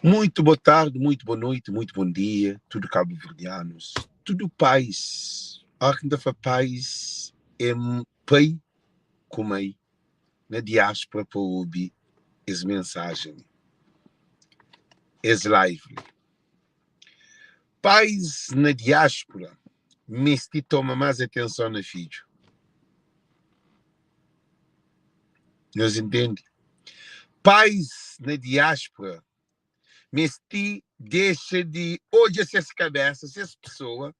Muito boa tarde, muito boa noite, muito bom dia, tudo cabo-verdianos, tudo paz. A que da paz é pai comei na diáspora para ouvir essa mensagem, esse live. Paz na diáspora, mas te toma mais atenção na filho. Nós entende? Paz na diáspora, mas te deixa de hoje essas cabeças, essas pessoas.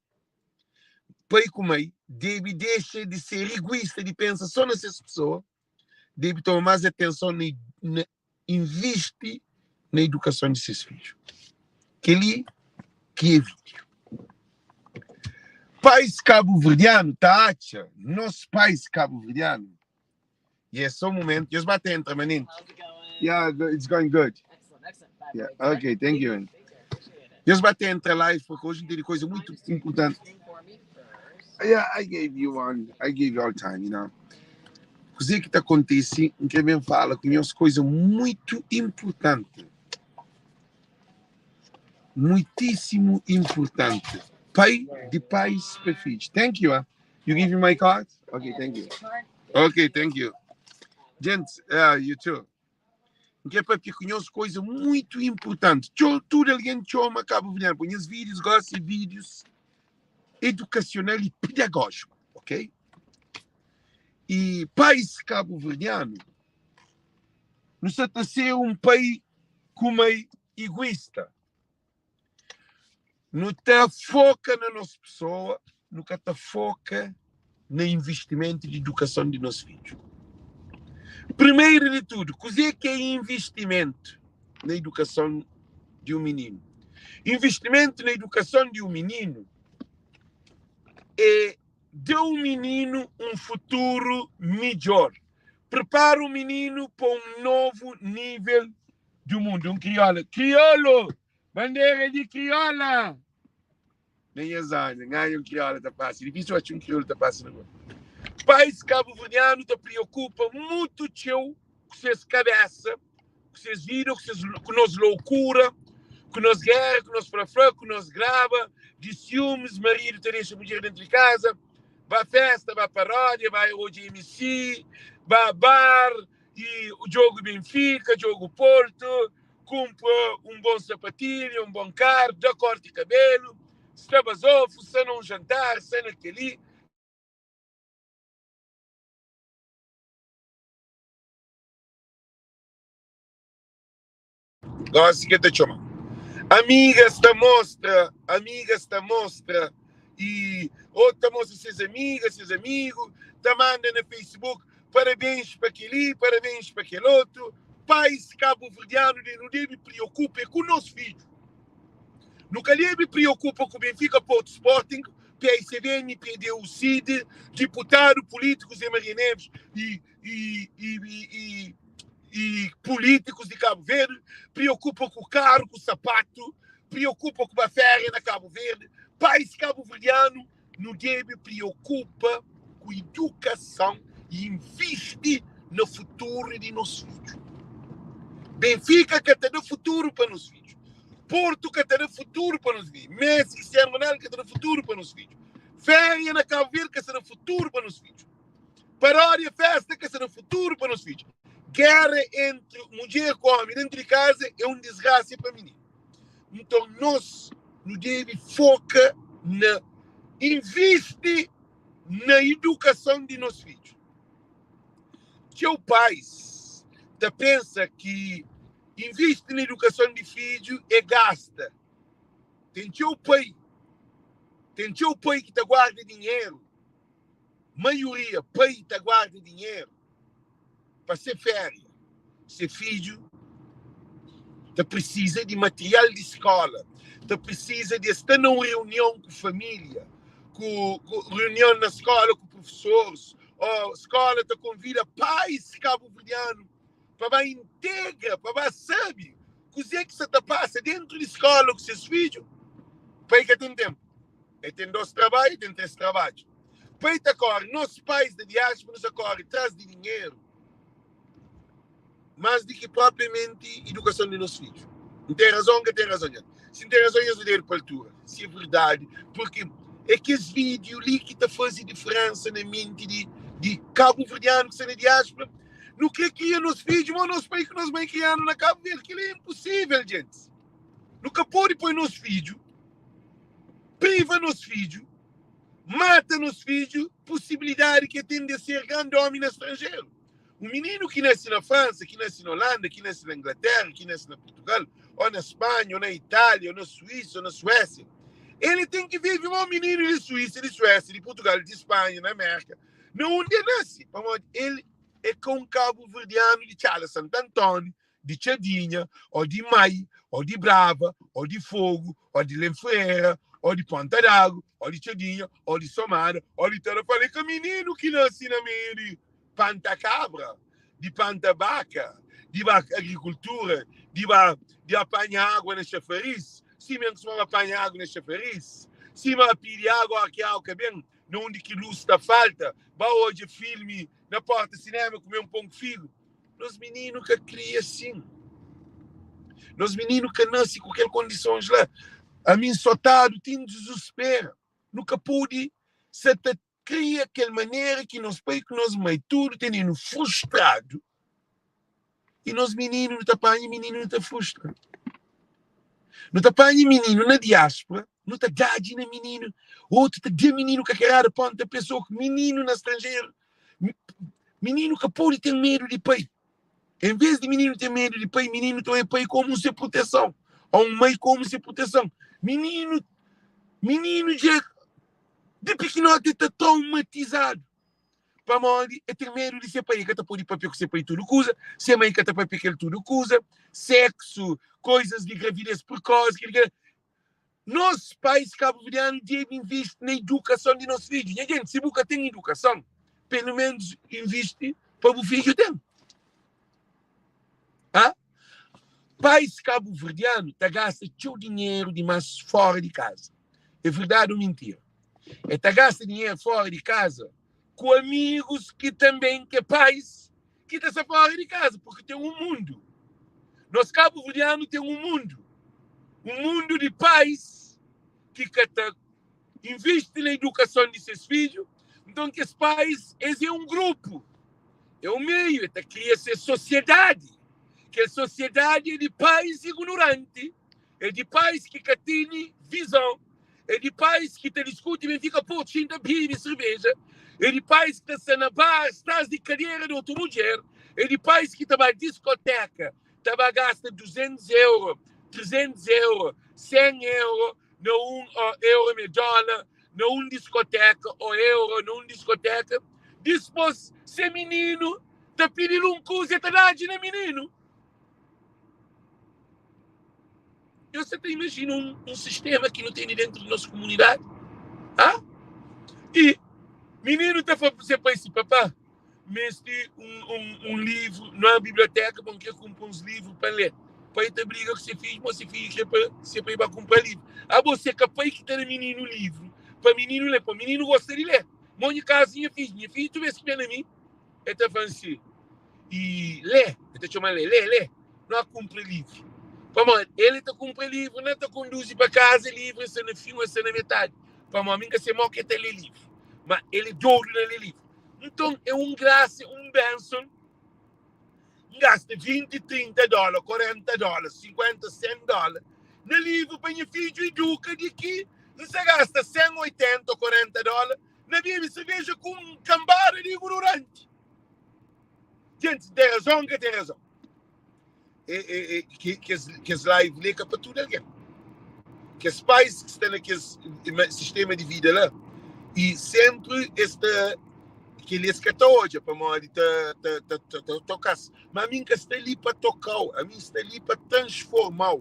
Pai comei, deve deixar de ser egoísta, de pensar só nessas pessoas, deve tomar mais atenção, investe na educação de seus filhos. Que ali, que é vídeo. País cabo-verdiano, tá, acha? Nosso país cabo-verdiano. E é só um momento, eles batem entre permanente. Yeah, it's going good. Excellent. Yeah. Okay, thank you. Eles batem entre live, porque hoje tem coisa muito importante. Yeah, I gave you one. I gave you all time, you know. O que está acontecendo, que me fala, conheço coisa muito importante. Muitíssimo importante. Pai de pais para filhos. Thank you. You give me my card? Okay, thank you. Okay, thank you. Gente, you too. Que é para que conheço coisa muito importante. Tudo alguém chama Cabo Verdeano. Conheço vídeos, gosto de vídeos educacional e pedagógico, ok? E país cabo-verdiano não se trata de ser um país como egoísta. Não está foca na nossa pessoa, nunca está foca no investimento de educação de nossos filhos. Primeiro de tudo, o que é investimento na educação de um menino? Investimento na educação de um menino é dar ao menino um futuro melhor. Prepara o menino para um novo nível do mundo. Um crioulo. Crioulo! Bandeira de crioula! Nem as anos, ganha um crioulo da passa. Difícil achar um crioulo da passa agora. O país cabo-verdiano te preocupa muito com suas cabeças, com suas vidas, com nossa loucura, com nossa guerra, com nosso frafrão, com nosso grava, de ciúmes, marido te deixa mulher dentro de casa, vai festa, vai paródia, vai OGMC, vai bar, e o jogo Benfica, jogo Porto, compra um bom sapatilho, um bom carro, dá corte de cabelo, se está basofo, se não jantar, se naquele. Gosto que te chama. Amigas da mostra, e outra mostra seus amigas, seus amigos, te manda no Facebook, parabéns para aquele, parabéns para aquele outro. Pais cabo-verdiano não deve preocupar com o nosso filho. Nunca deve preocupar com o Benfica, Porto Sporting, PSVN, PDU, CID, deputado, políticos de Maria Neves e políticos de Cabo Verde, preocupa com o carro, com o sapato, preocupa com a férias na Cabo Verde. País cabo-verdiano não deve preocupar com educação e investe no futuro de nossos filhos. Benfica que tem futuro para nossos filhos. Porto que tem futuro para nossos filhos. Messi, Cristiano Ronaldo que tem futuro para nossos filhos. Férias na Cabo Verde que tem futuro para nossos filhos. Paródia, festa que tem futuro para nossos filhos. Guerra entre mulher e homem dentro de casa é um desgraça para menino. Então, nós não devemos focar na investir na educação de nossos filhos. Teu pai pensa que investe na educação de filho é gasta. Tem teu pai que te guarda dinheiro. Maioria, pai te guarda dinheiro para ser férias. Ser filho, tu precisa de material de escola, tu precisa de estar numa reunião com a família, com reunião na escola com professores, ou a escola te convida pais cabo-verdiano para integra, para saber o que é que você te passa dentro da escola com seus filhos. Pai que tem tempo, e tem dois trabalhos, tem três trabalhos. Pai te corre, nossos pais da diáspora nos correm atrás de dinheiro, mais do que propriamente educação de nossos filhos. Não tem razão que tem razão. Se não tem razão, eu dizer para a altura. Se é verdade. Porque é que esse vídeo ali que está fazendo diferença na mente de cabo-verdiano que está na diáspora, no que cria nos vídeos, mas nosso país que nós bem criando na Cabo Verde, que é impossível, gente. Nunca pode pôr nos vídeos, priva nos vídeos, mata nos vídeos, possibilidade que tende a ser grande homem no estrangeiro. Um menino que nasce na França, que nasce na Holanda, que nasce na Inglaterra, que nasce na Portugal, ou na Espanha, ou na Itália, ou na Suíça, ou na Suécia, ele tem que viver um menino de Suíça, de Suécia, de Portugal, de Espanha, na América, onde ele nasce. Ele é com cabo-verdiano de Chala Santo Antônio, de Chadinha, ou de Mai, ou de Brava, ou de Fogo, ou de Lenfreira, ou de Ponta d'Água, ou de Chadinha, ou de Somara, ou de Tarapalé, que menino que nasce na meio de Pantacabra, de Pantabaca, de agricultura, de apanhar água na chafariz, se mesmo que se vai apanhar água na chafariz, se vai pedir água aqui, bem, onde que luz está falta, vai hoje filme na porta do cinema comer pão de figo. Nós meninos que criam assim. Nós meninos que nascem com aquelas condições lá. A mim sotado tem desespero. Nunca pude se cria aquela maneira que nós pais que nós mãe tudo tendo frustrado. E nós meninos não apanham menino não está frustrado. Não apanham menino na diáspora, não está dado na menino. Outro está de menino que quer a ponta pessoa que menino no estrangeiro. Menino que pode ter medo de pai. Em vez de menino ter medo de pai, menino tem pai como sem proteção. Ou mãe como sem proteção. Menino já de pequenote está traumatizado. Para morrer, é ter medo de ser pai. Que está por papel que ser pai tudo coisa. Ser mãe que está para pequeno tudo coisa. Sexo, coisas de gravidez precoce. Nós, pais cabo-verdianos, devem investir na educação de nossos filhos. E a gente, se nunca tem educação, pelo menos investe para o filho ter. Ah? Pais cabo-verdianos gastam seu dinheiro demais fora de casa. É verdade ou mentira? Gasta dinheiro fora de casa com amigos que também, que pais, que estão fora de casa, porque tem um mundo. Nós cabo-verdianos temos um mundo. Um mundo de pais que investem na educação de seus filhos. Então, que os pais, eles é um grupo. É um meio, cria essa sociedade. Que a sociedade é de pais ignorantes, é de pais que têm visão, é de pais que te discutem e ficam por cima da bebida e cerveja, é de pais que estão na bar, estás de carreira de outra mulher, é de pais que estão na discoteca, gastam 200 euros, 300 euros, 100 euros, não euro e dólar, não discoteca, ou euro, não discoteca, depois, ser menino, está pedindo coisa e está dando menino. Você imagina um sistema que não tem dentro da nossa comunidade? Ah? E menino está falando para esse papá, mas tem um livro na biblioteca, porque compra uns livros para ler. Pai te briga com seu filho, mas seu filho quer para comprar livro. Ah, você é capaz que está no menino livro, para menino ler, para menino gosta de ler. Monte casinha, minha filha, tu vê se vem a mim? Ele está falando assim, e lê, ele está chamando lê, não compra livro. Ele está comprando livro, não está conduzindo para casa livro, esse no fim, esse na metade. Para mim, que você mal quer ler livro. Mas ele doido a ler livro. Então, é graça, benção. Gasta 20, 30 dólares, 40 dólares, 50, 100 dólares. No livro, para meu filho, educa de que você gasta 180 ou 40 dólares. Na Bíblia, você veja com cambada de ignorante. Gente, tem razão que tem razão. Que as lives ligam para tudo alguém. Que os pais que estão naquele sistema de vida lá, e sempre que eles que estão hoje, para morrer, tocar. Mas a mim que está ali para tocar, a mim está ali para transformar,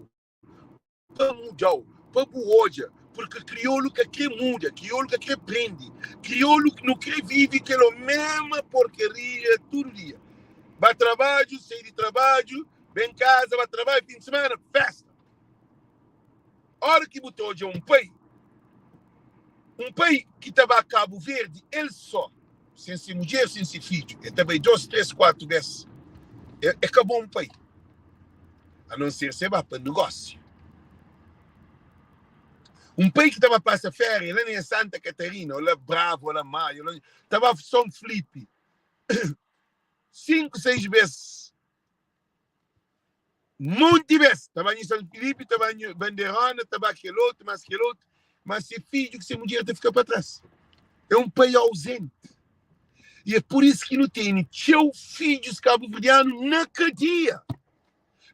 para mudar, para hoje, porque crioulo que muda, crioulo que aprende, crioulo que não quer viver aquela mesma porcaria todo dia. Vai trabalho, sai de trabalho, vem em casa, vai trabalhar, fim de semana, festa. A hora que botou hoje um pai que estava a Cabo Verde, ele só, sem ser mulher, sem ser filho, ele também 2, 3, 4 vezes, acabou um pai. a não ser se vá para negócio. Um pai que estava passando férias, lá em Santa Catarina, ou lá Bravo, ou lá Maio, estava só um flip. 5, 6 vezes. Muitas vezes. Estava em São Felipe, estava em Bandeirona, estava aquele outro, mas se filho que se mulher te fica para trás. É um pai ausente. E é por isso que não tem teu filhos cabo-verdianos na cadeia.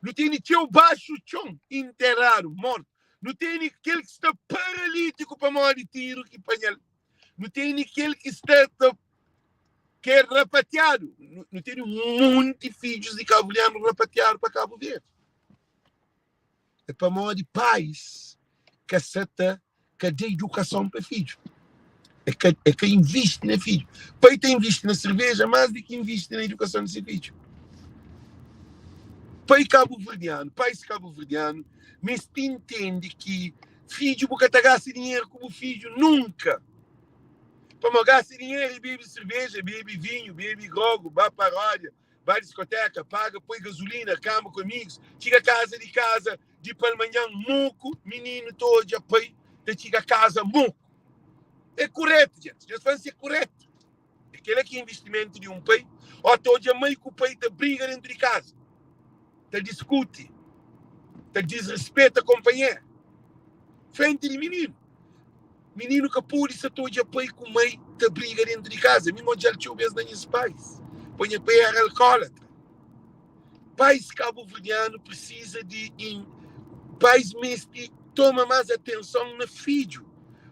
Não tem teu baixo chão enterrado, morto. Não tem aquele que está paralítico para morrer de tiro que panhal. Não tem aquele que está que é rapateado. Não tem muitos filhos de cabo-verdiano rapateados para Cabo Verde. É para morrer de pais que aceita que dê educação para filhos. É que investe na filho. Pai tem investe na cerveja mais do que investe na educação do seu filho. Pai cabo-verdiano, mas te entende que filho nunca te gasta dinheiro como filho, nunca. Para gastar dinheiro e bebe cerveja, bebe vinho, bebe grogo, vai para a roda, vai à discoteca, paga, põe gasolina, cama com amigos, chega a casa, de palmanhã, moco, menino todo, pai, chega a casa, moco. É correto, gente. Já vai ser correto. Aquele aqui é investimento de um pai. Ou todo a mãe que o pai te briga dentro de casa. Te discute. Te desrespeita a companheira. Frente de menino. Menino que a polícia todo a pai com a mãe te briga dentro de casa. Mesmo já tinha vez nos pais. Põe a pai a alcoólatra. Pais cabo-verdiano precisa de pais mesmo que toma mais atenção no filho.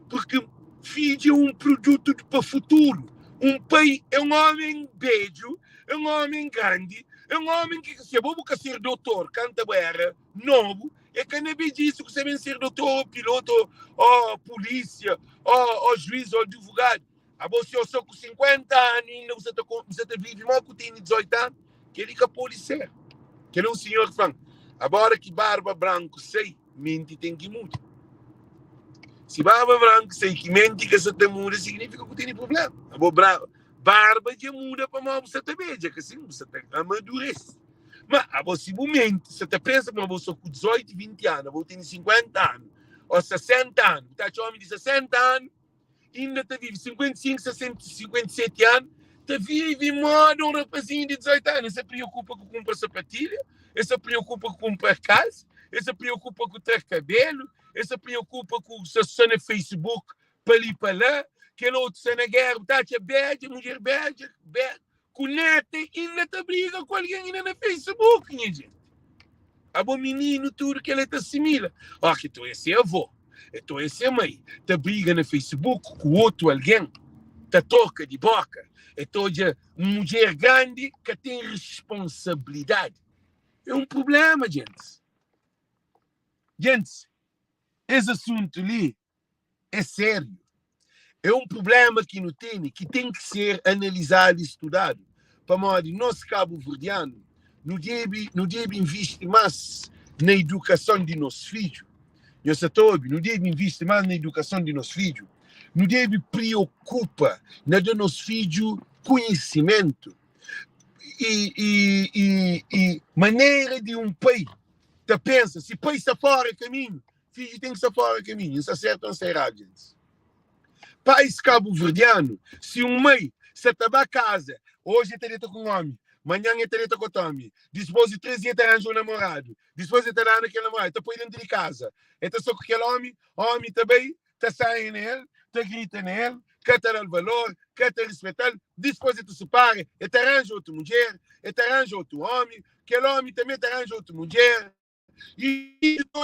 Porque filho é um produto para o futuro. Um pai é um homem beijo, é um homem grande, é um homem que se vou ser doutor, canta guerra, novo, é que não é disso que você vem ser doutor, piloto, ou polícia, ou juiz, ou advogado. A você eu sou com 50 anos, ainda você vive mal que tem 18 anos, que ele que pode ser. Que é um senhor que fala, agora que barba branco sei, mente tem que mudar. Se barba branca, sei que mente que você te muda, significa que tem problema. Barba que muda para você te veja, que assim você te amadurece. Mas você mente, você te pensa que você com 18, 20 anos, você tem 50 anos, ou 60 anos, está homem de 60 anos, ainda te vive 55, 60, 57 anos, te vive modo um rapazinho de 18 anos. Você preocupa com comprar sapatilha, você preocupa com comprar casa, você preocupa com ter cabelo, você preocupa com o seu no Facebook para ali para lá, aquele outro está na guerra, está a bege, mulher bege, com neta, ainda te briga com alguém ainda no Facebook, minha gente. A bom menino, tudo que ele te assimila. Ah, que tu esse é avô, tu esse é mãe, te briga no Facebook com outro alguém, te toca de boca, toda uma mulher grande que tem responsabilidade. É um problema, gente. Gente, esse assunto ali é sério. É um problema que não tem, que tem que ser analisado e estudado. Para modo, nosso cabo-verdiano não deve investir mais na educação de nossos filhos. Não deve investir mais na educação de nossos filhos. Não deve preocupar na de nossos filhos conhecimento e maneira de um pai. Te pensa, se pai está fora do caminho, filho tem que estar fora do caminho. Isso é certo ou não é errado, gente? Pais cabo-verdiano, se um mãe se está a casa, hoje é treta com um homem, amanhã é treta com outro homem, depois de 3 dias arranja um namorado, depois de estar lá naquele namorado, está põe dentro de casa, então só com aquele homem também, está saindo nele, está gritando nele, quer ter o valor, quer ter respeitar, depois de te separa, te arranja outra mulher, te arranja outro homem, aquele homem também te arranja outra mulher, e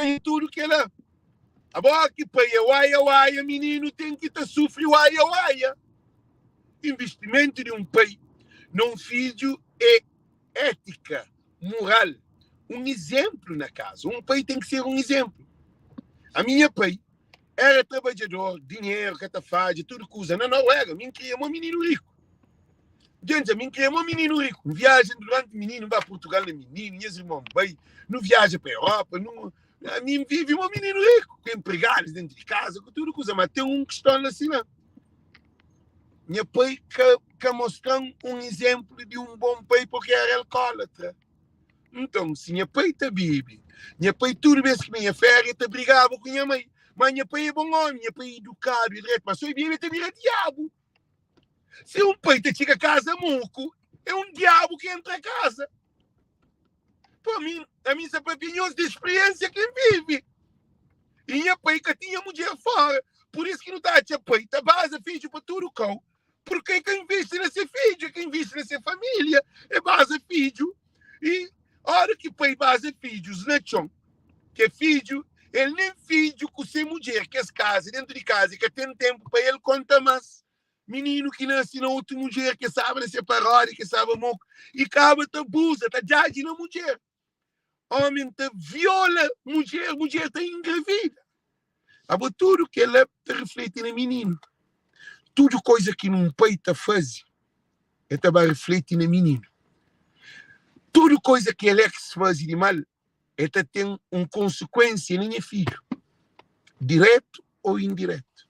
em tudo que ela. Agora que pai é uaia, menino tem que te sofrer uaia. Investimento de um pai num filho é ética, moral, um exemplo na casa. Um pai tem que ser um exemplo. A minha pai era trabalhador, dinheiro, catafade, tudo coisa. Não era. Minha queria um menino rico. Gente, a mim queria um menino rico. Não viaja durante o menino, vai a Portugal, menino, minhas irmãs, não viaja para a Europa, não. A mim vive um menino rico, com empregados dentro de casa, com tudo coisa, mas tem um que está assim, não. Meu pai que mostrou um exemplo de um bom pai porque era alcoólatra. Então, se minha pai tá bibi, minha pai tudo vez que minha férias tá brigava com minha mãe. Mas minha pai é bom homem, minha pai é educado e direto, mas sou bibi tá vira diabo. Se um pai te chega a casa moco, é um diabo que entra a casa. Para mim, a mim são papinhos de experiência quem vive. E minha pai que tinha mulher fora. Por isso que não está a tia pai, tá base filho para tudo cão. Porque quem investe nesse filho, quem investe nessa família, é base filho. E a hora que pai base filhos, né, chão? Que é filho, ele nem filho com sua mulher, que é casa, dentro de casa, que tem tempo para ele conta mais. Menino que nasce na outra mulher, que sabe separar, que sabe moco, e acaba te abusa, te jade na mulher. Homem te viola mulher, mulher te engravida. Agora, tudo que ele te reflete no menino. Tudo coisa que não peita faz, ele também reflete no menino. Tudo coisa que ele faz de mal, ele tem uma consequência no meu filho. Direto ou indireto.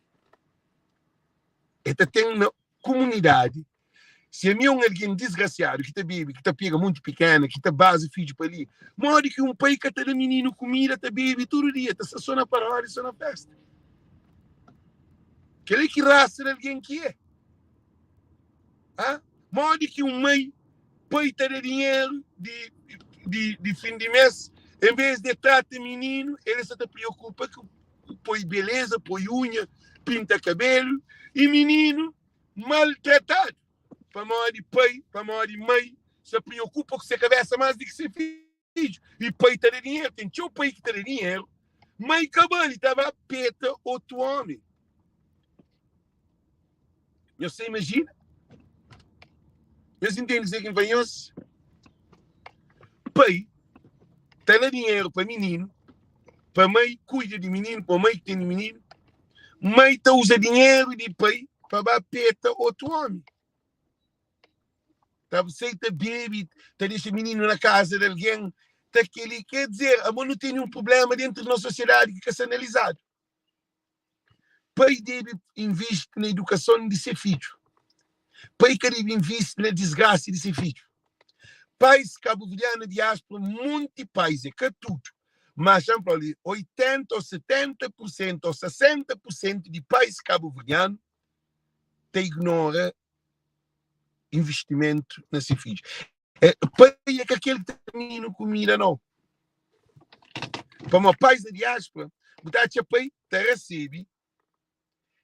Ele tem uma comunidade. Se é meu alguém desgraciado, que te bebe, que te pega muito pequena, que te base filho para ali, mora que um pai que te dá menino comida, te bebe todo dia, te só na parada e só na festa. Que que raça de alguém que é? Ah? Mora que um mãe pai te dá dinheiro de fim de mês, em vez de tratar menino, ele só te preocupa com põe beleza, põe unha, pinta cabelo, e menino maltratado. Para maior de pai, para maior de mãe, se preocupa com sua cabeça mais do que seu filho. E pai te dá dinheiro, tem teu pai que te dá dinheiro, mãe cabelo, estava a peta outro homem. Você imagina? Você entende dizer que vem hoje? Pai, te dá dinheiro para menino, para mãe cuida de menino, para mãe que tem menino, mãe te usa dinheiro de pai para a peta outro homem. Tá, você tá bebe, tá deixa menino na casa de alguém, tá que ele quer dizer, a mãe não tem nenhum problema dentro da nossa sociedade que quer ser analisado. Pai deve investir na educação de seu filho. Pai que deve investir na desgraça de seu filho. Pais cabo-verdianos diáspora, muitos países, é que tudo. Mas, ali, 80% ou 70% ou 60% de pais cabo-verdianos te ignora investimento nesse filho. Pai é que aquele que tem não comida, não. Para uma pais da diáspora, botar a pai te recebe,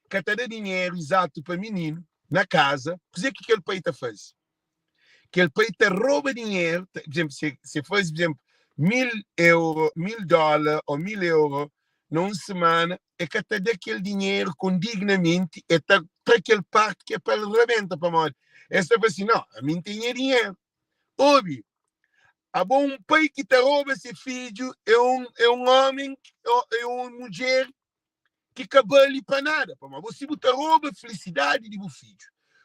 que te dá dinheiro exato para menino, na casa, o que aquele pai te faz? Aquele pai te rouba dinheiro, por exemplo, se faz, por exemplo, €1.000, $1.000 ou €1.000 numa semana, é que te dá aquele dinheiro com dignamente, e te aquele parte que é para ele rebenta para morrer. Essa foi assim, não, a mim tem dinheiro. Ouve, há um pai que te rouba esse filho, é um homem, é uma mulher que acabou ali para nada. Mas você te rouba a felicidade de seu filho.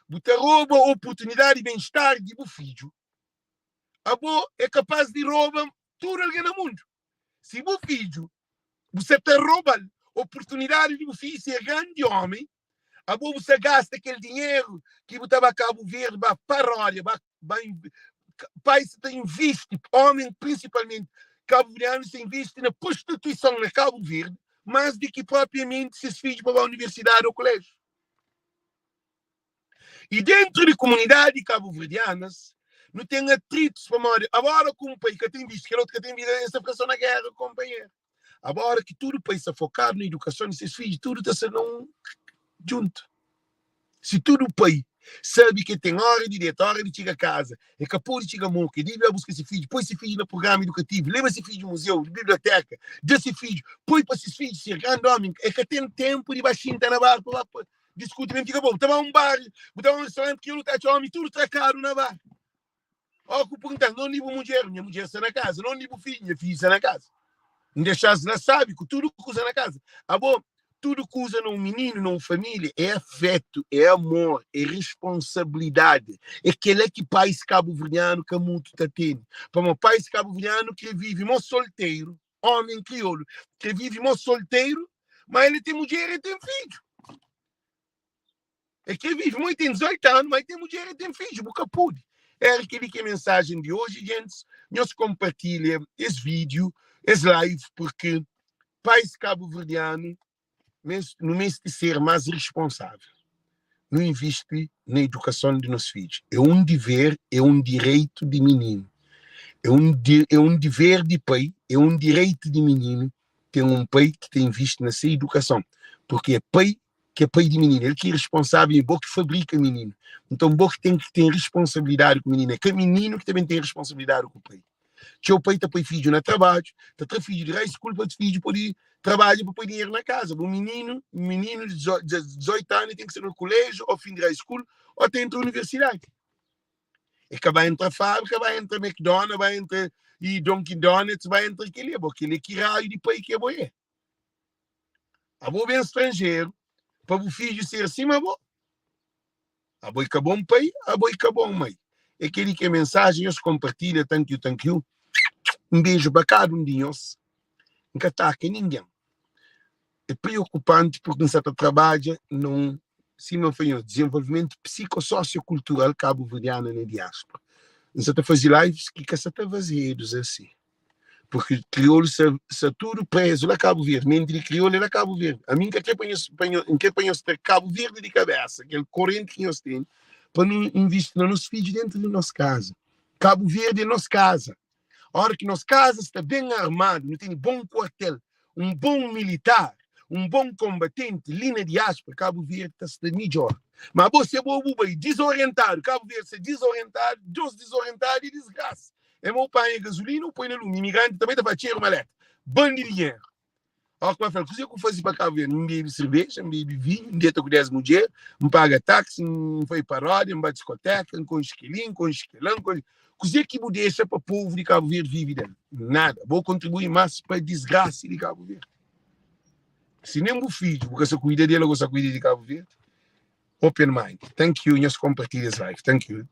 Você rouba a oportunidade de bem-estar de seu filho. É capaz de roubar tudo alguém no mundo. Se seu filho, você te rouba a oportunidade de seu filho ser grande homem, você gasta aquele dinheiro que você vai Cabo Verde, vai paródia, país que investe, homem principalmente, cabo-verdiano se investe na prostituição na Cabo Verde, mais do que propriamente se filhos para a universidade ou colégio. E dentro de comunidades cabo-verdianas, não tem atritos para morrer. Agora, com um país que tem visto, que outro que tem visto essa pressão na guerra, companheiro. Agora que tudo o país está focado na educação de seus filhos, tudo está sendo junto. Se tudo o país sabe que tem hora de dentro, hora de chegar a casa, é capaz de chegar a mão, que deve buscar esse filho, põe esse filho no programa educativo, leva esse filho no museu, na biblioteca, dê esse filho, põe para esses filhos ser grande homem, é que tem tempo de baixinho, tá na barra, lá, discute mesmo, fica bom, tá um bar, tá um restaurante que não tá de homem, tudo tá caro na barra. Ó, que perguntar, não ligo mulher, minha mulher está na casa, não ligo filho, minha filha está na casa. Não deixas lá, sabe, que tudo que usa na casa. Ah, bom, tudo que usa num menino, numa família, é afeto, é amor, é responsabilidade. É aquele que país cabo-verdiano que muito está tendo. Para um país cabo-verdiano que vive mó solteiro, homem crioulo, que vive mó solteiro, mas ele tem mulher e tem filho. É que vive muito, tem 18 anos, mas tem mulher e tem filho, boca pude. É aquele que é a mensagem de hoje, gente. Nós compartilhamos esse vídeo, esse live, porque país cabo-verdiano não mês de ser mais responsável. Não investe na educação de nossos filhos. É um dever, é um direito de menino. É um dever de pai, é um direito de menino ter um pai que tem visto na sua educação. Porque é pai que é pai de menino. Ele que é responsável, é bom que fabrica menino. Então, bom que tem que ter responsabilidade com o menino. É que é menino que também tem responsabilidade com o pai. Que o pai está para filho no trabalho, está filho de high school para filho poder trabalhar para pôr dinheiro na casa. O menino de 18 anos tem que ser no colégio, ou fim de high school, ou tem que ir na universidade. E que vai entrar fábrica, vai entrar McDonald's, vai entrar e Dunkin' Donuts, vai entrar aquele que raio de pai que é bom. A boa bem estrangeiro, para o filho ser assim, mas bom. A boa que é bom pai, a boa que é bom mãe. É aquele que é mensagem, eu compartilho, thank you. Um beijo para cada um de nós. Não ataca ninguém. É preocupante porque você trabalha num desenvolvimento psicossociocultural cabo-verdiano na diáspora. Você está fazendo lives que você está fazendo assim. Porque crioulo se tudo preso lá Cabo Verde. Mentira, crioulo é Cabo Verde. A mim que ponho Cabo Verde de cabeça, aquele corrente que nós temos, para não investir nos nossos filhos dentro da nossa casa. Cabo Verde é nossa casa. A hora que nossa casa está bem armada, não tem bom quartel, um bom militar, um bom combatente, linha de aspa, Cabo Verde está melhor. Mas você é desorientado, Cabo Verde se desorientado, desorientado e desgraça. É meu pai em gasolina, eu põe na luz. Imigrante também está para tirar uma letra. Bando de dinheiro. Olha como eu falo, o que eu faço para Cabo Verde? Não bebe cerveja, não bebe vinho, não deita com 10 mulheres, não paga táxi, não foi paródia, não vai discoteca, não com esquilinho, com esquilão, o que me deixa para o povo de Cabo Verde viver? Nada. Vou contribuir mais para a desgraça de Cabo Verde. Se nem o filho, porque você cuida dele, você cuida de Cabo Verde. Open mind. Thank you. Nós compartilhamos live. Thank you.